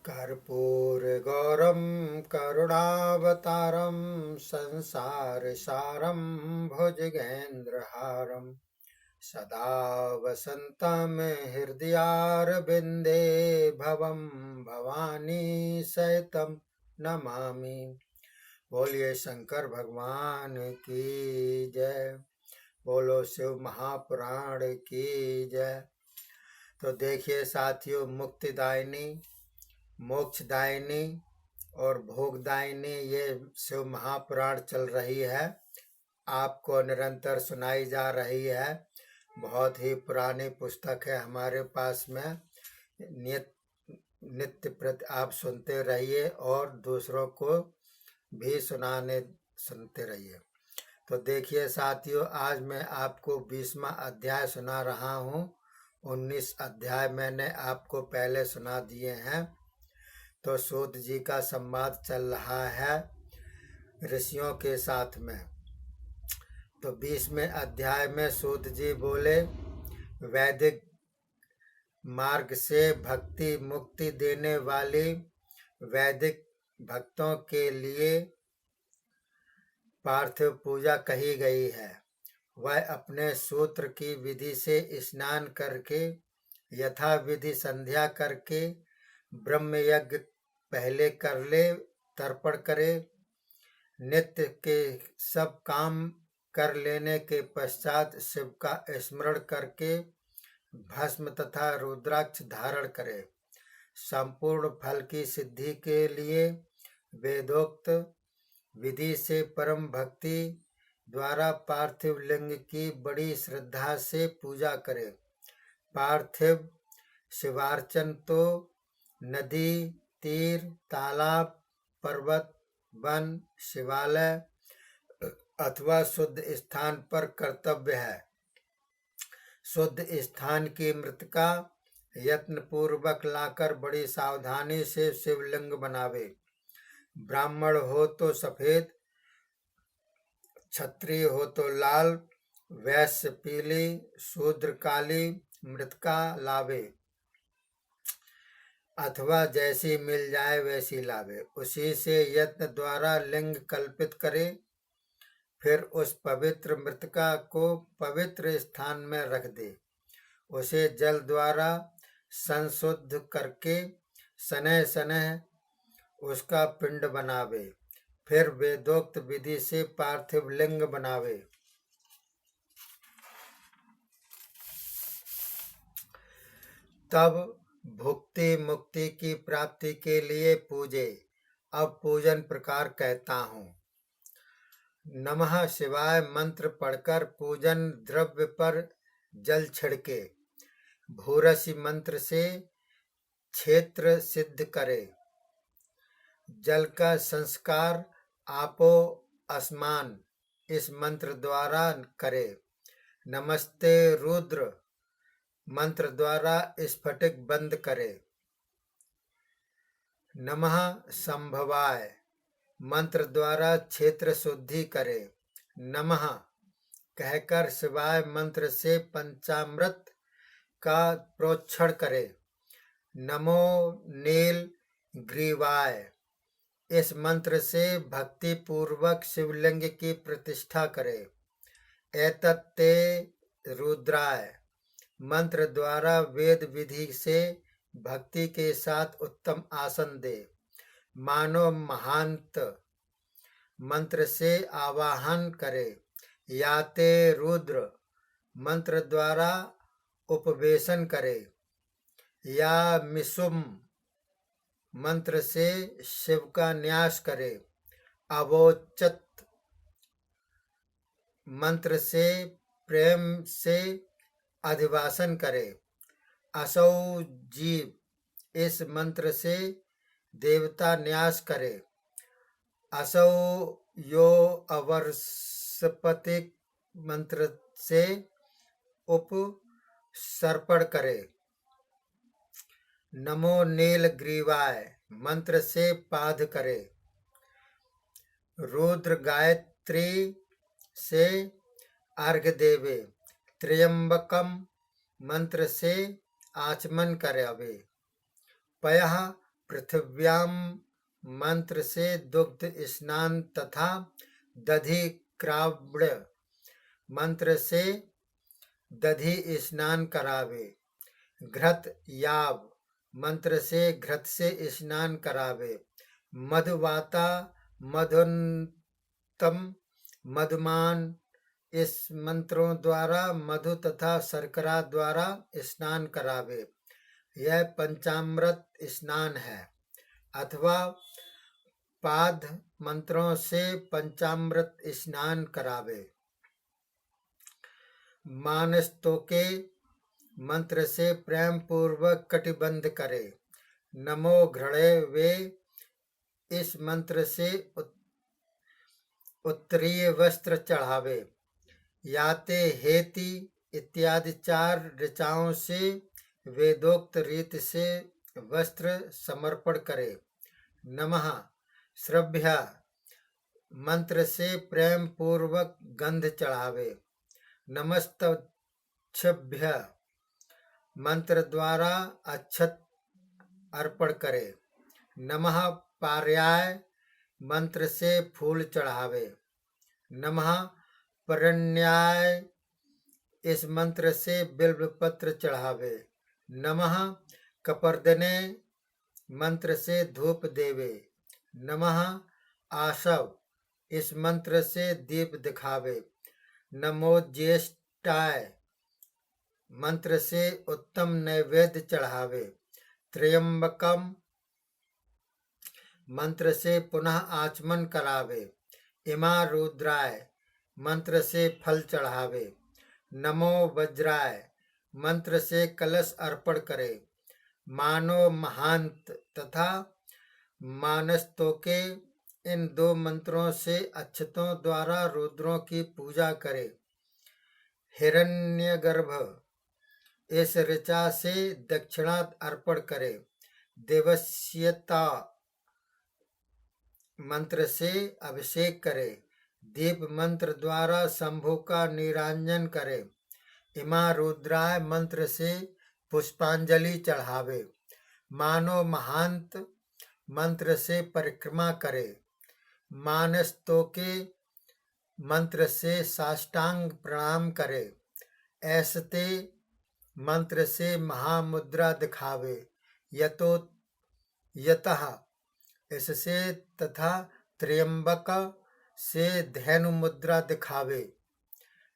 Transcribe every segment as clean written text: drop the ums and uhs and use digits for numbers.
कर्पूरगौरं करुणावतारं संसारसारं भुजगेन्द्रहारं सदा वसन्तं हृदयारविन्दे भवं भवानी सहितं नमामि। बोलिए शंकर भगवान की जय। बोलो शिव महापुराण की जय। तो देखिए साथियों, मुक्तिदायिनी, मोक्षदायिनी और भोगदायिनी ये शिव महापुराण चल रही है, आपको निरंतर सुनाई जा रही है। बहुत ही पुरानी पुस्तक है हमारे पास में। नित्य प्रति आप सुनते रहिए और दूसरों को भी सुनते रहिए। तो देखिए साथियों, आज मैं आपको 20वां अध्याय सुना रहा हूँ। 19 अध्याय मैंने आपको पहले सुना दिए हैं। तो सूत जी का संवाद चल रहा है ऋषियों के साथ में। तो 20वें अध्याय में सूत जी बोले, वैदिक मार्ग से भक्ति मुक्ति देने वाली वैदिक भक्तों के लिए पार्थिव पूजा कही गई है। वह अपने सूत्र की विधि से स्नान करके यथा विधि संध्या करके ब्रह्म यज्ञ पहले कर ले, तर्पण करे। नित्य के सब काम कर लेने के पश्चात शिव का स्मरण करके भस्म तथा रुद्राक्ष धारण करे। संपूर्ण फल की सिद्धि के लिए वेदोक्त विधि से परम भक्ति द्वारा पार्थिव लिंग की बड़ी श्रद्धा से पूजा करे। पार्थिव शिवार्चन तो नदी, तीर, तालाब, पर्वत, वन, शिवालय अथवा शुद्ध स्थान पर कर्तव्य है। शुद्ध स्थान की मृतिका यत्न पूर्वक लाकर बड़ी सावधानी से शिवलिंग बनावे। ब्राह्मण हो तो सफेद, क्षत्रिय हो तो लाल, वैश्य पीली, शूद्र काली मृतिका लावे, अथवा जैसी मिल जाए वैसी लावे। उसी से यत्न द्वारा लिंग कल्पित करे। फिर उस पवित्र मृतिका को पवित्र स्थान में रख दे। उसे जल द्वारा संशुद्ध करके सनह सनह उसका पिंड बनावे। फिर वेदोक्त विधि से पार्थिव लिंग बनावे। तब भुक्ति मुक्ति की प्राप्ति के लिए पूजे। अब पूजन प्रकार कहता हूँ। नमः शिवाय मंत्र पढ़कर पूजन द्रव्य पर जल छिड़के। भूरसी मंत्र से क्षेत्र सिद्ध करे। जल का संस्कार आपो अस्मान इस मंत्र द्वारा करे। नमस्ते रुद्र मंत्र द्वारा स्फटिक बंद करे। नमः संभवाय मंत्र द्वारा क्षेत्र शुद्धि करे। नमः कहकर शिवाय मंत्र से पंचामृत का प्रोक्षण करे। नमो नील ग्रीवाय इस मंत्र से भक्ति पूर्वक शिवलिंग की प्रतिष्ठा करे। एतत्ते रुद्राय मंत्र द्वारा वेद विधि से भक्ति के साथ उत्तम आसन दे। मानो महांत मंत्र से आवाहन करे। याते रुद्र मंत्र द्वारा उपवेशन करे। या मिसुम मंत्र से शिव का न्यास करे। अवोचत मंत्र से प्रेम से अधिवासन करे। असौ जीव इस मंत्र से देवता न्यास करे। असौ यो अवर्षपतिक मंत्र से उपसर्पण करे। नमो नील ग्रीवाय मंत्र से पाध करे। रुद्र गायत्री से अर्घ देवे। त्र्यंबकम मंत्र से आचमन करावे। पयः पृथिव्याम मंत्र से दुग्ध स्नान तथा दधि क्राव्ड मंत्र से दधि स्नान करावे। घृत याव मंत्र से घृत से स्नान करावे। मधुवाता मधुन्तम मधुमान इस मंत्रों द्वारा मधु तथा शर्करा द्वारा स्नान करावे। यह पंचामृत स्नान है। अथवा पाद मंत्रों से पंचामृत स्नान करावे। मानस्तोके मंत्र से प्रेम पूर्वक कटिबंध करे। नमो घृणे वे इस मंत्र से उत्तरीय वस्त्र चढ़ावे। याते हेति इत्यादि 4 ऋचाओं से वेदोक्त रीत से वस्त्र समर्पण करे। नमः श्रभ्य मंत्र से प्रेम पूर्वक गंध चढ़ावे। नमस्तभ्य मंत्र द्वारा अक्षत अर्पण करे। नमः पार्याय मंत्र से फूल चढ़ावे। नमः परण्याय इस मंत्र से बिल्वपत्र चढ़ावे। नमः कपर्दने मंत्र से धूप देवे। नमः आशव इस मंत्र से दीप दिखावे। नमो ज्येष्ठाय मंत्र से उत्तम नैवेद्य चढ़ावे। त्र्यंबकम मंत्र से पुनः आचमन करावे। इमा रुद्राय मंत्र से फल चढ़ावे। नमो वज्राय मंत्र से कलश अर्पण करे। मानो महांत तथा मानस्तोके इन 2 मंत्रों से अक्षतों द्वारा रुद्रों की पूजा करे। हिरण्यगर्भ इस ऋचा से दक्षिणा अर्पण करे। देवस्यता मंत्र से अभिषेक करे। दीप मंत्र द्वारा शंभु का निरांजन करे। इमा रुद्राय मंत्र से पुष्पांजलि चढ़ावे। मानो महांत मंत्र से परिक्रमा करे। मानस्तोके मंत्र से साष्टांग प्रणाम करे। ऐसते मंत्र से महामुद्रा दिखावे। यतः इससे तथा त्र्यंबक से धैनु मुद्रा दिखावे।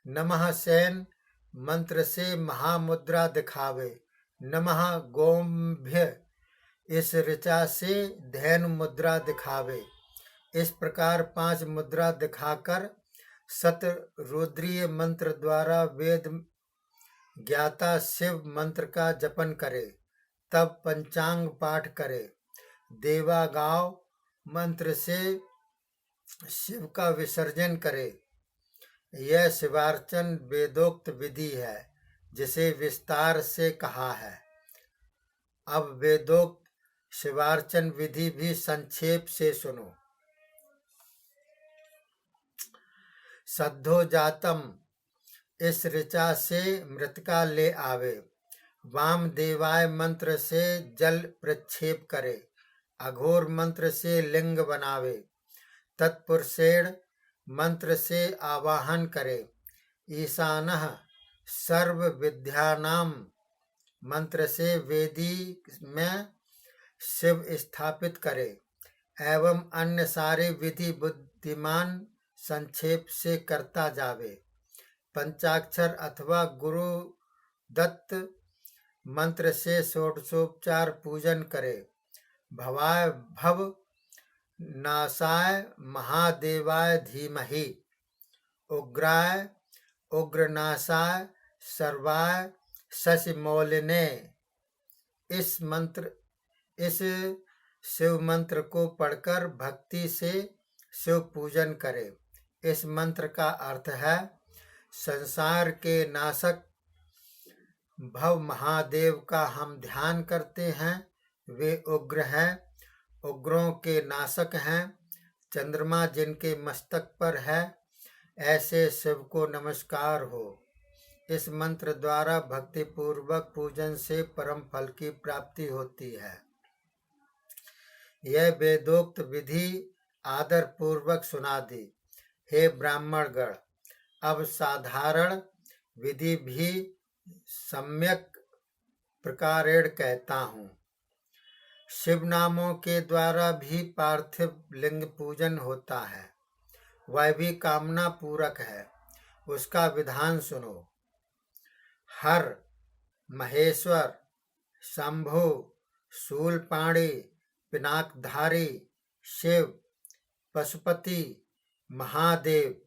नमः सेन मंत्र से महामुद्रा दिखावे। नमः गोम्भ्य इस ऋचा से धैनु मुद्रा दिखावे। इस प्रकार 5 मुद्रा दिखाकर शतरुद्रीय मंत्र द्वारा वेद ज्ञाता शिव मंत्र का जपन करे। तब पंचांग पाठ करे। देवागाव मंत्र से शिव का विसर्जन करे। यह शिवार्चन वेदोक्त विधि है जिसे विस्तार से कहा है। अब वेदोक्त शिवार्चन विधि भी संक्षेप से सुनो। सद्धो जातम इस ऋचा से मृतिका ले आवे। वाम देवाय मंत्र से जल प्रक्षेप करे। अघोर मंत्र से लिंग बनावे। तत्पुरुषेण मंत्र से आवाहन करे। ईशानः सर्व विद्यानाम मंत्र से वेदी में शिव स्थापित करे। एवं अन्य सारे विधि बुद्धिमान संक्षेप से करता जावे। पंचाक्षर अथवा गुरु दत्त मंत्र से षोडशोपचार पूजन करे। भवाय भव नाशाय महादेवाय धीमहि। उग्राय उग्रनाशाय सर्वाय शशिमौलिने इस शिव मंत्र को पढ़कर भक्ति से शिव पूजन करे। इस मंत्र का अर्थ है संसार के नाशक भव महादेव का हम ध्यान करते हैं। वे उग्र हैं, उग्रों के नाशक हैं। चंद्रमा जिनके मस्तक पर है, ऐसे शिव को नमस्कार हो। इस मंत्र द्वारा भक्ति पूर्वक पूजन से परम फल की प्राप्ति होती है। यह वेदोक्त विधि आदर पूर्वक सुना दी। हे ब्राह्मणगण, अब साधारण विधि भी सम्यक प्रकारेण कहता हूँ। शिव नामों के द्वारा भी पार्थिव लिंग पूजन होता है, वह भी कामना पूरक है। उसका विधान सुनो। हर, महेश्वर, शंभु, शूलपाणी, पिनाकधारी, शिव, पशुपति, महादेव,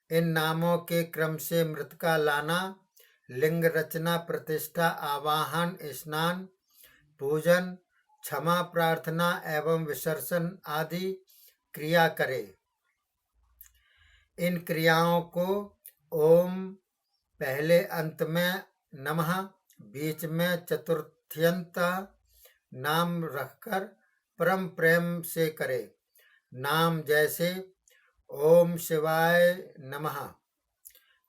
इन नामों के क्रम से मृतका लाना, लिंग रचना, प्रतिष्ठा, आवाहन, स्नान, पूजन, क्षमा प्रार्थना एवं विसर्जन आदि क्रिया करे। इन क्रियाओं को ओम, पहले अंत में नमः, बीच में चतुर्थ्यंत नाम रखकर परम प्रेम से करे। नाम जैसे ओम शिवाय नमः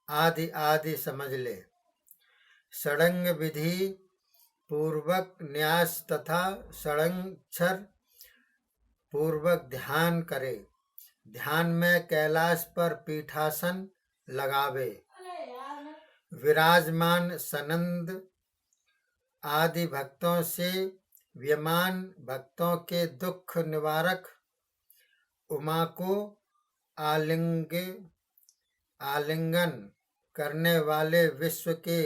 आदि आदि समझ ले। षडंग विधि पूर्वक न्यास तथा षडंगाक्षर पूर्वक ध्यान करे। ध्यान में कैलाश पर पीठासन लगावे। विराजमान सनंद आदि भक्तों से व्यमान भक्तों के दुख निवारक उमा को आलिंगन करने वाले विश्व के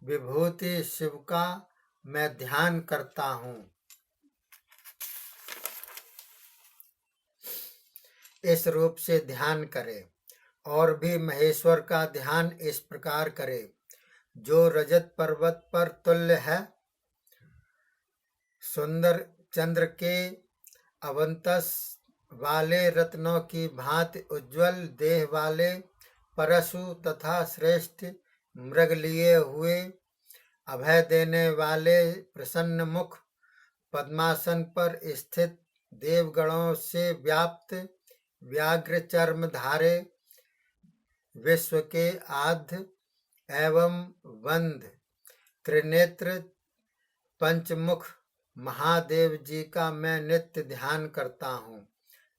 विभूति शिव का मैं ध्यान करता हूँ। इस रूप से ध्यान करे। और भी महेश्वर का ध्यान इस प्रकार करे। जो रजत पर्वत पर तुल्य है, सुंदर चंद्र के अवंतस वाले, रत्नों की भांति उज्ज्वल देह वाले, परशु तथा श्रेष्ठ मृग लिए हुए, अभय देने वाले, प्रसन्न मुख, पद्मासन पर स्थित, देवगणों से व्याप्त, व्याघ्र चर्म धारे, विश्व के आद्य एवं वंद, त्रिनेत्र, पंचमुख महादेव जी का मैं नित्य ध्यान करता हूँ।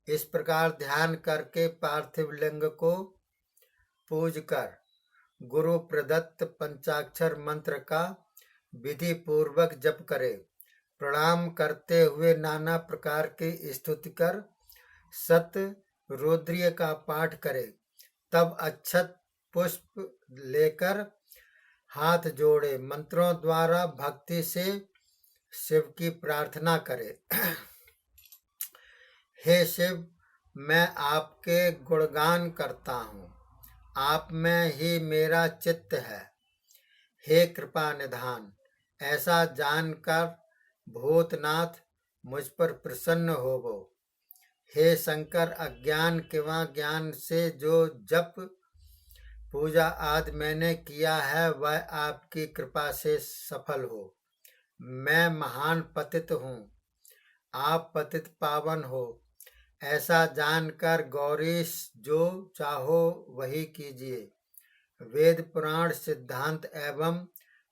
इस प्रकार ध्यान करके पार्थिव लिंग को पूज कर गुरु प्रदत्त पंचाक्षर मंत्र का विधि पूर्वक जप करे। प्रणाम करते हुए नाना प्रकार की स्तुति कर सत रुद्रीय का पाठ करे। तब अक्षत पुष्प लेकर हाथ जोड़े मंत्रों द्वारा भक्ति से शिव की प्रार्थना करे। हे शिव, मैं आपके गुणगान करता हूँ, आप में ही मेरा चित्त है। हे कृपा निधान, ऐसा जानकर भूतनाथ मुझ पर प्रसन्न होवो। हे शंकर, अज्ञान किंवा ज्ञान से जो जप पूजा आदि मैंने किया है वह आपकी कृपा से सफल हो। मैं महान पतित हूँ, आप पतित पावन हो। ऐसा जानकर गौरीश जो चाहो वही कीजिए। वेद पुराण सिद्धांत एवं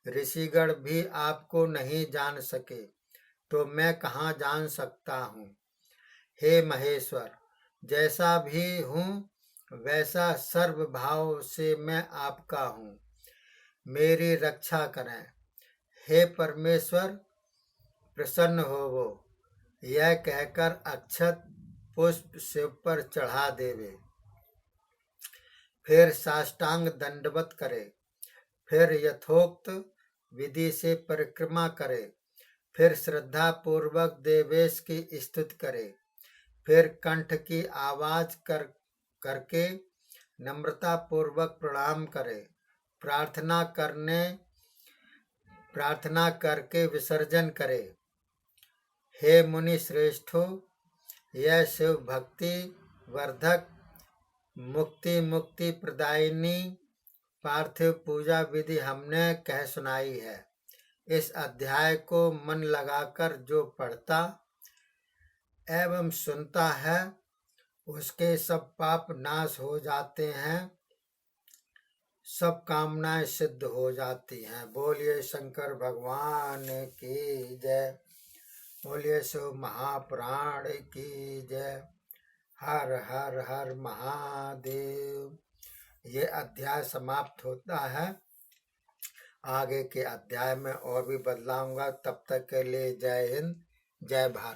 ऋषिगण भी आपको नहीं जान सके तो मैं कहाँ जान सकता हूँ। हे महेश्वर, जैसा भी हूँ वैसा सर्व भाव से मैं आपका हूँ, मेरी रक्षा करें। हे परमेश्वर, प्रसन्न होवो। यह कहकर अक्षत पुष्प शिव पर चढ़ा देवे। फिर साष्टांग दंडवत करे। फिर यथोक्त विधि से परिक्रमा करे। फिर श्रद्धा पूर्वक देवेश की स्तुति करे। फिर कंठ की आवाज करके नम्रता पूर्वक प्रणाम करे। प्रार्थना करके विसर्जन करे। हे मुनि श्रेष्ठो, यह शिव भक्ति वर्धक मुक्ति प्रदायिनी पार्थिव पूजा विधि हमने कह सुनाई है। इस अध्याय को मन लगाकर जो पढ़ता एवं सुनता है उसके सब पाप नाश हो जाते हैं, सब कामनाएं सिद्ध हो जाती हैं। बोलिए शंकर भगवान की जय। बोलिए सो महाप्राण की जय। हर हर हर महादेव। ये अध्याय समाप्त होता है। आगे के अध्याय में और भी बदलाऊंगा। तब तक के लिए जय हिंद, जय भारत।